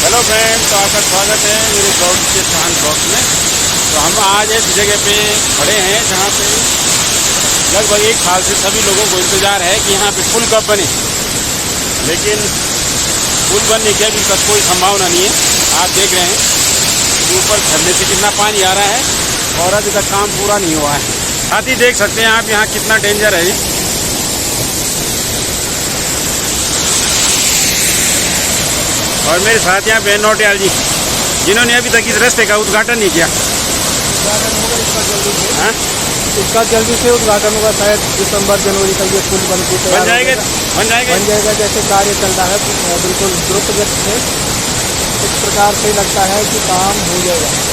Hello friend, तो आपका स्वागत है मेरे ब्लॉग के स्थान बॉक्स में। तो हम आज इस जगह पे खड़े हैं जहाँ पे लगभग एक साल से सभी लोगों को इंतज़ार है कि यहाँ पे पुल कब बने, लेकिन पुल बनने की अभी तक कोई संभावना नहीं है। आप देख रहे हैं कि ऊपर झरने से कितना पानी आ रहा है और अभी तक काम पूरा नहीं हुआ है। साथ ही देख सकते हैं आप यहाँ कितना डेंजर है। और मेरे साथ यहाँ पे नौटियाल जी, जिन्होंने अभी तक इस रास्ते का उद्घाटन नहीं किया। इसका जल्दी से उद्घाटन होगा, शायद दिसंबर जनवरी तक ये पुल बन जाएगा। जैसे कार्य चल रहा है बिल्कुल द्रुत गति से, इस प्रकार से लगता है कि काम हो जाएगा।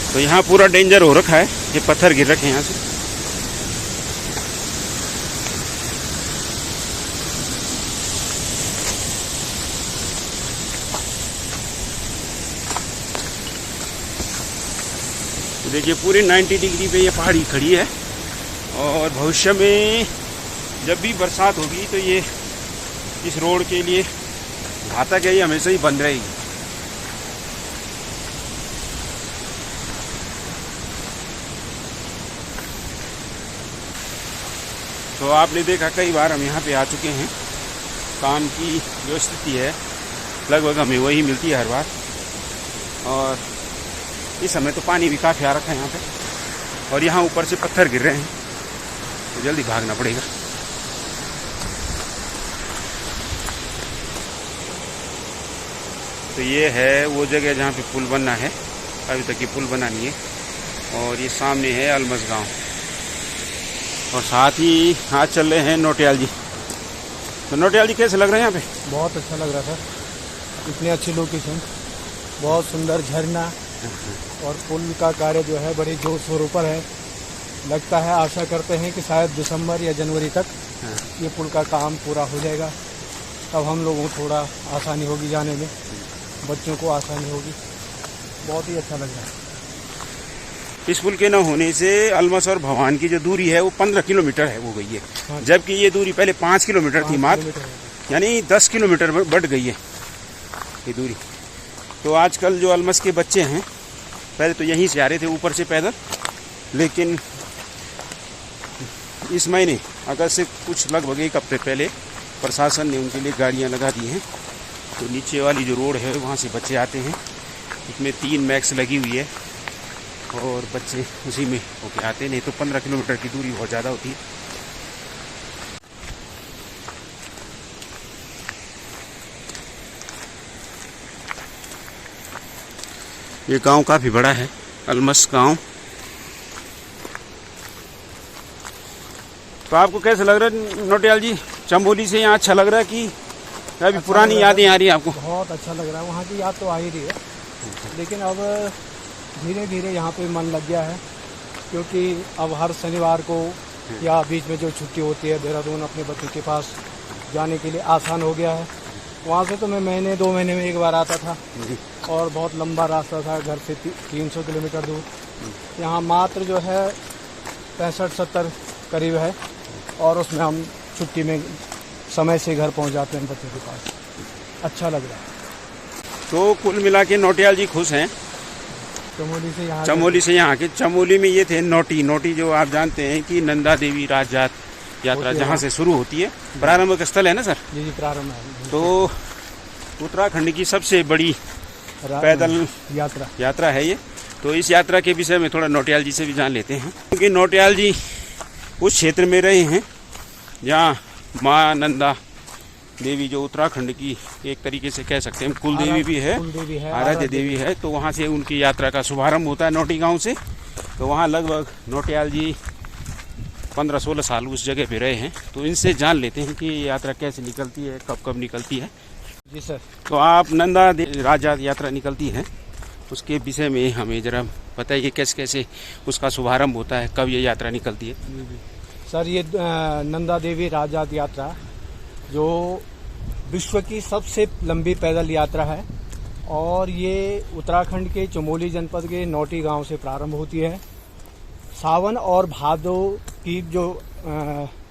तो यहाँ पूरा डेंजर हो रखा है, ये पत्थर गिर रखे हैं यहाँ से। तो देखिए पूरी 90 डिग्री पे ये पहाड़ी खड़ी है और भविष्य में जब भी बरसात होगी तो ये इस रोड के लिए घातक है, ये हमेशा ही बंद रहेगी। तो आपने देखा कई बार हम यहाँ पे आ चुके हैं। काम की जो स्थिति है लगभग हमें वही मिलती है हर बार, और इस समय तो पानी भी काफ़ी आ रखा है यहाँ पे और यहाँ ऊपर से पत्थर गिर रहे हैं, तो जल्दी भागना पड़ेगा। तो ये है वो जगह जहाँ पे पुल बनना है, अभी तक ये पुल बना नहीं है। और ये सामने है अलमस गाँव, और साथ ही आज चल रहे हैं नौटियाल जी। तो नौटियाल जी कैसे लग रहे हैं यहाँ पे? बहुत अच्छा लग रहा था, इतनी अच्छी लोकेशन, बहुत सुंदर झरना, और पुल का कार्य जो है बड़ी जोर शोरों पर है। लगता है, आशा करते हैं कि शायद दिसंबर या जनवरी तक ये पुल का काम पूरा हो जाएगा। तब हम लोगों को थोड़ा आसानी होगी जाने में, बच्चों को आसानी होगी। बहुत ही अच्छा लग रहा है। इस पुल के न होने से अलमस और भवान की जो दूरी है वो 15 किलोमीटर है, वो गई है। हाँ, जबकि ये दूरी पहले 5 किलोमीटर थी मात्र, यानी 10 किलोमीटर बढ़ गई है ये दूरी। तो आजकल जो अलमस के बच्चे हैं, पहले तो यहीं से आ रहे थे ऊपर से पैदल, लेकिन इस महीने अगस्त से कुछ लगभग एक हफ्ते पहले प्रशासन ने उनके लिए गाड़ियाँ लगा दी हैं। तो नीचे वाली जो रोड है वहाँ से बच्चे आते हैं, इसमें 3 मैक्स लगी हुई है और बच्चे उसी में होके आते। नहीं तो 15 किलोमीटर की दूरी बहुत ज़्यादा होती है। ये गांव काफ़ी बड़ा है, अलमस गांव। तो आपको कैसे लग रहा है नौटियाल जी, चंबोली से यहाँ अच्छा लग रहा है कि अभी पुरानी यादें आ रही हैं आपको? बहुत अच्छा लग रहा है, वहाँ की याद तो आ ही रही है, लेकिन अब धीरे धीरे यहाँ पे मन लग गया है, क्योंकि अब हर शनिवार को या बीच में जो छुट्टी होती है देहरादून अपने बच्चों के पास जाने के लिए आसान हो गया है। वहाँ से तो मैं महीने 2 महीने में एक बार आता था, और बहुत लंबा रास्ता था, घर से 300 किलोमीटर दूर। यहाँ मात्र जो है 65-70 करीब है, और उसमें हम छुट्टी में समय से घर पहुँच जाते हैं बच्चों के पास। अच्छा लग रहा है। तो कुल मिला के नौटियाल जी खुश हैं चमोली से यहाँ के। चमोली में ये थे नोटी जो आप जानते हैं कि नंदा देवी राजजात यात्रा जहाँ से शुरू होती है, प्रारंभिक स्थल है ना सर? जी प्रारंभ है। तो उत्तराखंड की सबसे बड़ी पैदल यात्रा है ये। तो इस यात्रा के विषय में थोड़ा नौटियाल जी से भी जान लेते हैं, क्योंकि नौटियाल जी उस क्षेत्र में रहे हैं जहाँ माँ नंदा देवी, जो उत्तराखंड की एक तरीके से कह सकते हैं कुल देवी भी है, आराध्य देवी है। तो वहाँ से उनकी यात्रा का शुभारंभ होता है नौटी गांव से। तो वहाँ लगभग नौटियाल जी 15-16 साल उस जगह पे रहे हैं। तो इनसे जान लेते हैं कि ये यात्रा कैसे निकलती है, कब कब निकलती है। जी सर। तो आप नंदा राजजात यात्रा निकलती है, उसके विषय में हमें ज़रा बताइए, कैसे कैसे उसका शुभारंभ होता है, कब ये यात्रा निकलती है? सर, ये नंदा देवी राजजात यात्रा जो विश्व की सबसे लंबी पैदल यात्रा है, और ये उत्तराखंड के चमोली जनपद के नौटी गांव से प्रारंभ होती है। सावन और भादो की जो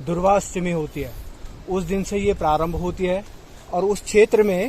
दुर्वाष्टमी होती है उस दिन से ये प्रारंभ होती है और उस क्षेत्र में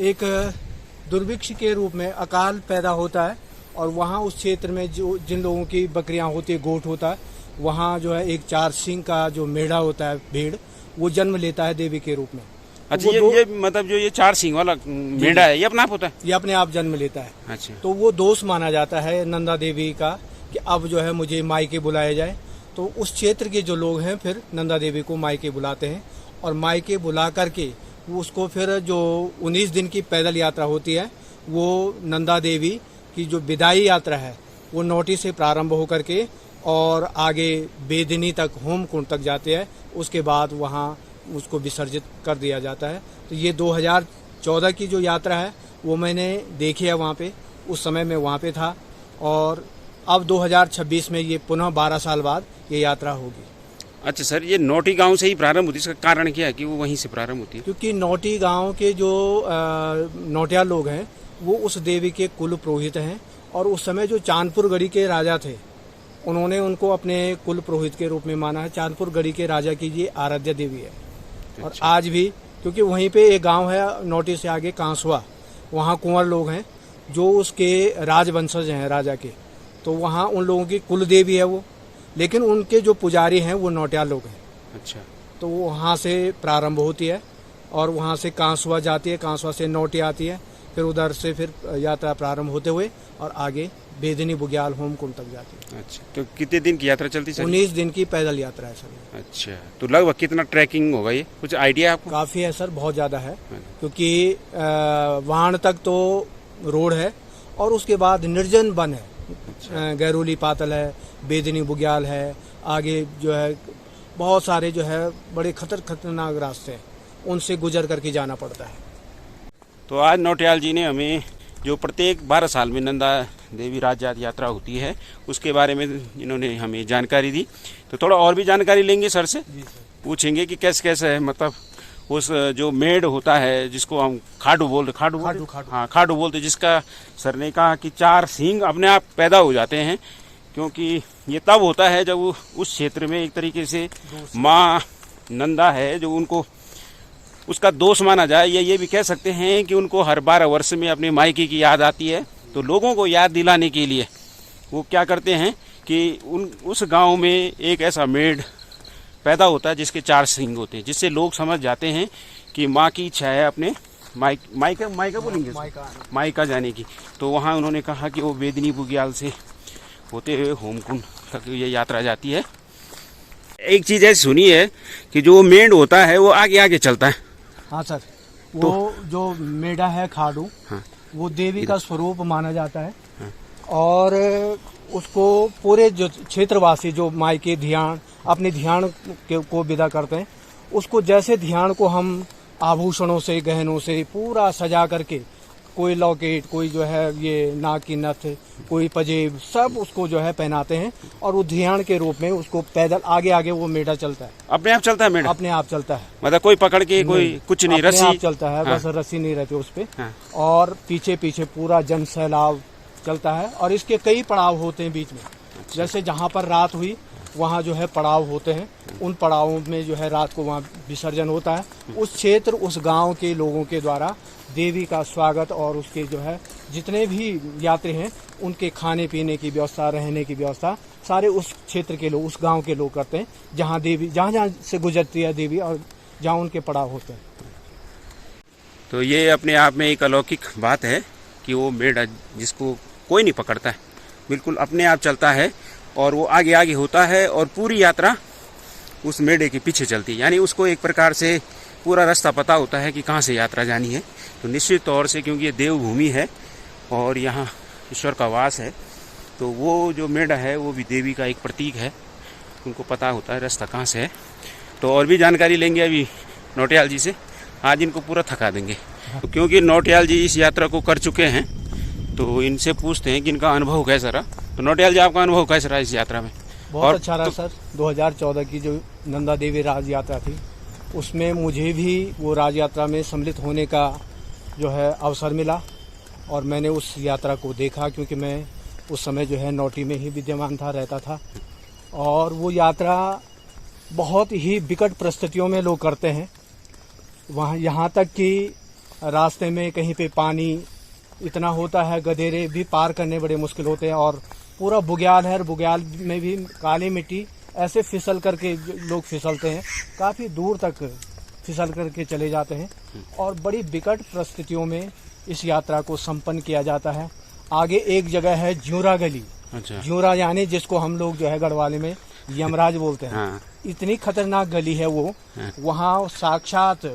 एक दुर्भिक्ष के रूप में अकाल पैदा होता है और वहाँ उस क्षेत्र में जो जिन लोगों की बकरियां होती है, गोट होता है, वहाँ जो है एक 4 सींग का जो मेढ़ा होता है, भेड़, वो जन्म लेता है देवी के रूप में। अच्छा, ये मतलब जो ये 4 सींग वाला मेढ़ा है ये अपने आप होता है? ये अपने आप जन्म लेता है। अच्छा। तो वो दोष माना जाता है नंदा देवी का कि अब जो है मुझे मायके बुलाया जाए। तो उस क्षेत्र के जो लोग हैं फिर नंदा देवी को मायके बुलाते हैं और मायके बुला करके उसको फिर जो 19 दिन की पैदल यात्रा होती है वो नंदा देवी की जो विदाई यात्रा है वो नौटी से प्रारंभ होकर के और आगे बेदिनी तक, होम कुंड तक जाते हैं। उसके बाद वहाँ उसको विसर्जित कर दिया जाता है। तो ये 2014 की जो यात्रा है वो मैंने देखी है वहाँ पे, उस समय मैं वहाँ पे था। और अब 2026 में ये पुनः 12 साल बाद ये यात्रा होगी। अच्छा सर, ये नौटी गांव से ही प्रारंभ होती है, इसका कारण क्या है कि वो वहीं से प्रारंभ होती है? क्योंकि नौटी गांव के जो नौटिया लोग हैं वो उस देवी के कुल पुरोहित हैं और उस समय जो चांदपुर गढ़ी के राजा थे उन्होंने उनको अपने कुल पुरोहित के रूप में माना है। चांदपुर गढ़ी के राजा की ये आराध्य देवी है। और अच्छा। आज भी क्योंकि वहीं पे एक गांव है नौटी से आगे कांसुआ, वहाँ कुंवर लोग हैं जो उसके राजवंशज हैं राजा के, तो वहाँ उन लोगों की कुल देवी है वो, लेकिन उनके जो पुजारी हैं वो नौटिया लोग हैं। अच्छा। तो वहाँ से प्रारंभ होती है और वहाँ से कांसुआ जाती है, कांसुआ से नौटी आती है, फिर उधर से फिर यात्रा प्रारंभ होते हुए और आगे बेदिनी बुग्याल होम कुंड तक जाती है। अच्छा, तो कितने दिन की यात्रा चलती है? 19 दिन की पैदल यात्रा है सर। अच्छा, तो लगभग कितना ट्रैकिंग होगा ये, कुछ आइडिया आपको? काफ़ी है सर, बहुत ज़्यादा है, क्योंकि वहां तक तो रोड है और उसके बाद निर्जन वन है। अच्छा। गैरोली पातल है, बेदिनी बुग्याल है, आगे जो है बहुत सारे जो है बड़े खतरनाक रास्ते हैं, उनसे गुजर करके जाना पड़ता है। तो आज नौटियाल जी ने हमें जो प्रत्येक 12 साल में नंदा देवी राजजात यात्रा होती है उसके बारे में इन्होंने हमें जानकारी दी। तो थोड़ा और भी जानकारी लेंगे सर से, पूछेंगे कि कैसे कैसे है, मतलब उस जो मेढ़ होता है जिसको हम खाडू बोलते, हाँ खाडू बोलते, जिसका सर ने कहा कि 4 सींग अपने आप पैदा हो जाते हैं, क्योंकि ये तब होता है जब उस क्षेत्र में एक तरीके से माँ नंदा है जो उनको उसका दोष माना जाए, या ये भी कह सकते हैं कि उनको हर 12 वर्ष में अपने मायके की याद आती है। तो लोगों को याद दिलाने के लिए वो क्या करते हैं कि उस गांव में एक ऐसा मेढ़ पैदा होता है जिसके 4 सींग होते हैं, जिससे लोग समझ जाते हैं कि माँ की इच्छा है अपने मायका बोलेंगे, मायका जाने की। तो वहाँ उन्होंने कहा कि वो बेदिनी बुग्याल से होते हुए होमकुंड तक ये यात्रा जाती है। एक चीज़ ऐसी सुनी है कि जो मेढ़ होता है वो आगे आगे चलता है। हाँ सर, वो जो मेढ़ा है खाडू, हाँ, वो देवी का स्वरूप माना जाता है। हाँ। और उसको पूरे जो क्षेत्रवासी जो मायके ध्यान अपने ध्यान को विदा करते हैं, उसको जैसे ध्यान को हम आभूषणों से, गहनों से पूरा सजा करके, कोई लॉकेट, कोई जो है ये नाक की नथ, कोई पजेब, सब उसको जो है पहनाते हैं और वो ध्यान के रूप में उसको पैदल आगे आगे वो मेढ़ा चलता है। अपने आप चलता है मेढ़ा? अपने आप चलता है, मतलब कोई पकड़ के कोई कुछ नहीं, रस्सी आप चलता है। हाँ। बस रस्सी नहीं रहती उस पे। हाँ। और पीछे पीछे पूरा जन सैलाब चलता है और इसके कई पड़ाव होते हैं बीच में। अच्छा। जैसे जहाँ पर रात हुई वहाँ जो है पड़ाव होते हैं, उन पड़ावों में जो है रात को वहाँ विसर्जन होता है। उस क्षेत्र, उस गांव के लोगों के द्वारा देवी का स्वागत और उसके जो है जितने भी यात्री हैं उनके खाने पीने की व्यवस्था, रहने की व्यवस्था सारे उस क्षेत्र के लोग, उस गांव के लोग करते हैं, जहाँ देवी जहाँ से गुजरती है देवी और जहाँ उनके पड़ाव होते हैं। तो ये अपने आप में एक अलौकिक बात है कि वो मेढ़ा जिसको कोई नहीं पकड़ता है, बिल्कुल अपने आप चलता है और वो आगे आगे होता है और पूरी यात्रा उस मेढ़े के पीछे चलती है। यानी उसको एक प्रकार से पूरा रास्ता पता होता है कि कहाँ से यात्रा जानी है। तो निश्चित तौर से क्योंकि ये देवभूमि है और यहाँ ईश्वर का वास है, तो वो जो मेढ़ा है वो भी देवी का एक प्रतीक है, उनको पता होता है रास्ता कहाँ से है। तो और भी जानकारी लेंगे अभी नौटियाल जी से, आज इनको पूरा थका देंगे। तो क्योंकि नौटियाल जी इस यात्रा को कर चुके हैं तो इनसे पूछते हैं कि इनका अनुभव कैसा रहा। तो नौटियाल जी, आपका अनुभव कैसा रहा इस यात्रा में? बहुत अच्छा रहा सर। 2014 की जो नंदा देवी राज यात्रा थी उसमें मुझे भी वो राज यात्रा में सम्मिलित होने का जो है अवसर मिला और मैंने उस यात्रा को देखा, क्योंकि मैं उस समय जो है नौटी में ही विद्यमान था, रहता था। और वो यात्रा बहुत ही विकट परिस्थितियों में लोग करते हैं। वहाँ यहाँ तक कि रास्ते में कहीं पे पानी इतना होता है, गधेरे भी पार करने बड़े मुश्किल होते हैं। और पूरा बुग्याल है, बुग्याल में भी काली मिट्टी, ऐसे फिसल करके लोग फिसलते हैं, काफ़ी दूर तक फिसल करके चले जाते हैं। और बड़ी विकट परिस्थितियों में इस यात्रा को संपन्न किया जाता है। आगे एक जगह है ज्यूरा गली। अच्छा। ज्यूरा यानी जिसको हम लोग जो है गढ़वाली में यमराज बोलते हैं। हाँ। इतनी खतरनाक गली है वो। हाँ। वहाँ साक्षात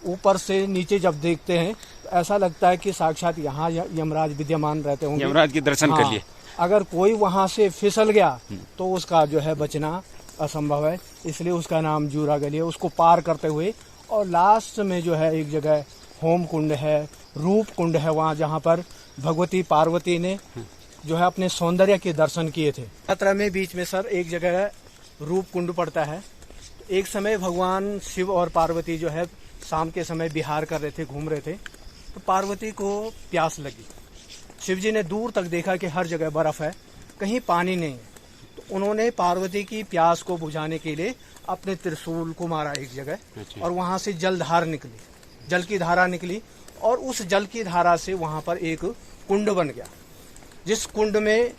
ऊपर से नीचे जब देखते हैं तो ऐसा लगता है कि साक्षात यहाँ यमराज विद्यमान रहते होंगे। यमराज के दर्शन कर लिए। अगर कोई वहाँ से फिसल गया तो उसका जो है बचना असंभव है, इसलिए उसका नाम ज्यूरा गली है। उसको पार करते हुए और लास्ट में जो है एक जगह होम कुंड है, रूप कुंड है, वहाँ जहाँ पर भगवती पार्वती ने जो है अपने सौंदर्य के दर्शन किए थे। यात्रा में बीच में सर एक जगह रूप कुंड पड़ता है। एक समय भगवान शिव और पार्वती जो है शाम के समय विहार कर रहे थे, घूम रहे थे, तो पार्वती को प्यास लगी। शिव जी ने दूर तक देखा कि हर जगह बर्फ है, कहीं पानी नहीं है। तो उन्होंने पार्वती की प्यास को बुझाने के लिए अपने त्रिशूल को मारा एक जगह। अच्छा। और वहां से जलधार निकली, जल की धारा निकली, और उस जल की धारा से वहां पर एक कुंड बन गया, जिस कुंड में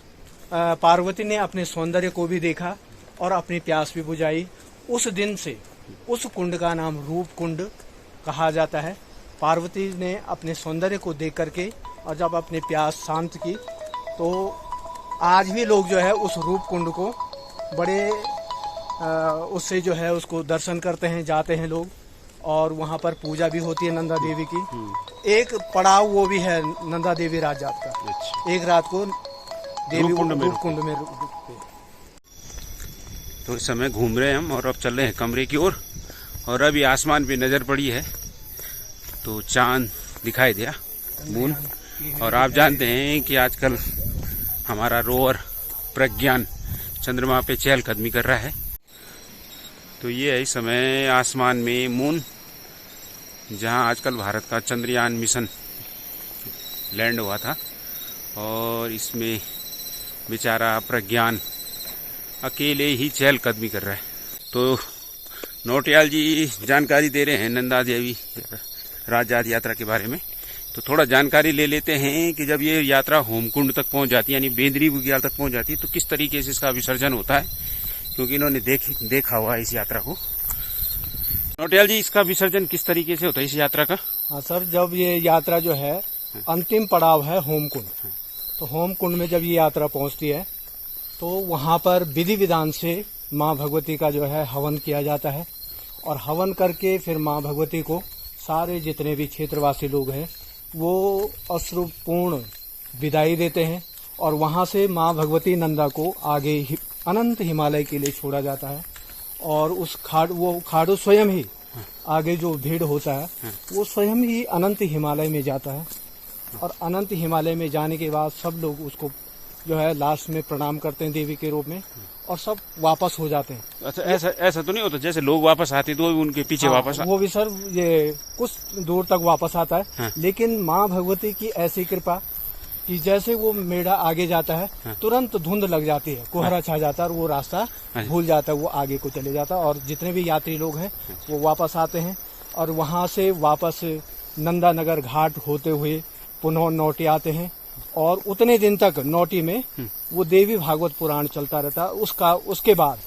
पार्वती ने अपने सौंदर्य को भी देखा और अपनी प्यास भी बुझाई। उस दिन से उस कुंड का नाम रूप कुंड कहा जाता है। पार्वती ने अपने सौंदर्य को देख करके और जब अपनी प्यास शांत की, तो आज भी लोग जो है उस रूप कुंड को बड़े उससे जो है उसको दर्शन करते हैं, जाते हैं लोग। और वहाँ पर पूजा भी होती है नंदा देवी की। एक पड़ाव वो भी है नंदा देवी रात जात का। अच्छा। एक रात को देवी रूप कुंड में रुकते। तो इस समय घूम रहे हैं हम और अब चल रहे हैं कमरे की ओर। और अभी आसमान पे नजर पड़ी है तो चांद दिखाई दिया, मून। और आप जानते हैं कि आजकल हमारा रोवर प्रज्ञान चंद्रमा पे चहलकदमी कर रहा है। तो ये है इस समय आसमान में मून, जहां आजकल भारत का चंद्रयान मिशन लैंड हुआ था। और इसमें बेचारा प्रज्ञान अकेले ही चहलकदमी कर रहा है। तो नौटियाल जी जानकारी दे रहे हैं नंदा देवी राजजात यात्रा के बारे में। तो थोड़ा जानकारी ले लेते हैं कि जब ये यात्रा होमकुंड तक पहुंच जाती है, यानी बेंद्री बुग्याल तक पहुंच जाती है, तो किस तरीके से इसका विसर्जन होता है, क्योंकि इन्होंने देखा हुआ है इस यात्रा को। नौटियाल जी, इसका विसर्जन किस तरीके से होता है इस यात्रा का? हाँ सर, जब ये यात्रा जो है अंतिम पड़ाव है होमकुंड, तो होमकुंड में जब ये यात्रा पहुंचती है तो वहाँ पर विधि विधान से माँ भगवती का जो है हवन किया जाता है। और हवन करके फिर माँ भगवती को सारे जितने भी क्षेत्रवासी लोग हैं वो अश्रुपूर्ण विदाई देते हैं। और वहाँ से माँ भगवती नंदा को आगे अनंत हिमालय के लिए छोड़ा जाता है। और उस खाड़ू स्वयं ही आगे जो भीड़ होता है वो स्वयं ही अनंत हिमालय में जाता है। और अनंत हिमालय में जाने के बाद सब लोग उसको जो है लास्ट में प्रणाम करते हैं देवी के रूप में, और सब वापस हो जाते हैं। अच्छा, ऐसा तो नहीं होता जैसे लोग वापस आते तो उनके पीछे? हाँ, वापस वो भी सर ये कुछ दूर तक वापस आता है। हाँ। लेकिन माँ भगवती की ऐसी कृपा कि जैसे वो मेढ़ा आगे जाता है, हाँ, तुरंत धुंध लग जाती है, कोहरा छा जाता है और वो रास्ता भूल जाता है, वो आगे को चले जाता है। और जितने भी यात्री लोग हैं वो वापस आते हैं और वहाँ से वापस नंदानगर घाट होते हुए पुनः नौटी आते हैं। और उतने दिन तक नौटी में वो देवी भागवत पुराण चलता रहता है। उसके बाद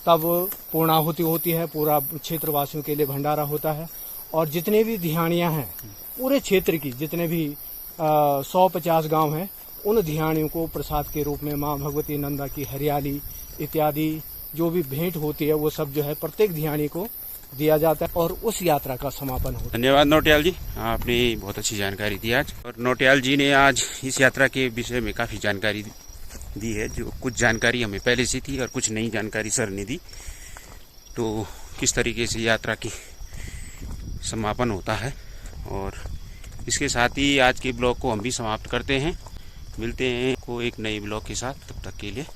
तब पूर्णाहुति होती है, पूरा क्षेत्रवासियों के लिए भंडारा होता है। और जितने भी धियानियाँ हैं पूरे क्षेत्र की, जितने भी 150 गांव हैं, उन धियानियों को प्रसाद के रूप में माँ भगवती नंदा की हरियाली इत्यादि जो भी भेंट होती है वो सब जो है प्रत्येक धियानी को दिया जाता है और उस यात्रा का समापन होता है। धन्यवाद नौटियाल जी, आपने बहुत अच्छी जानकारी दी आज। और नौटियाल जी ने आज इस यात्रा के विषय में काफ़ी जानकारी दी है। जो कुछ जानकारी हमें पहले से थी और कुछ नई जानकारी सर ने दी। तो किस तरीके से यात्रा की समापन होता है। और इसके साथ ही आज के ब्लॉग को हम भी समाप्त करते हैं। मिलते हैं को एक नई ब्लॉग के साथ, तब तक के लिए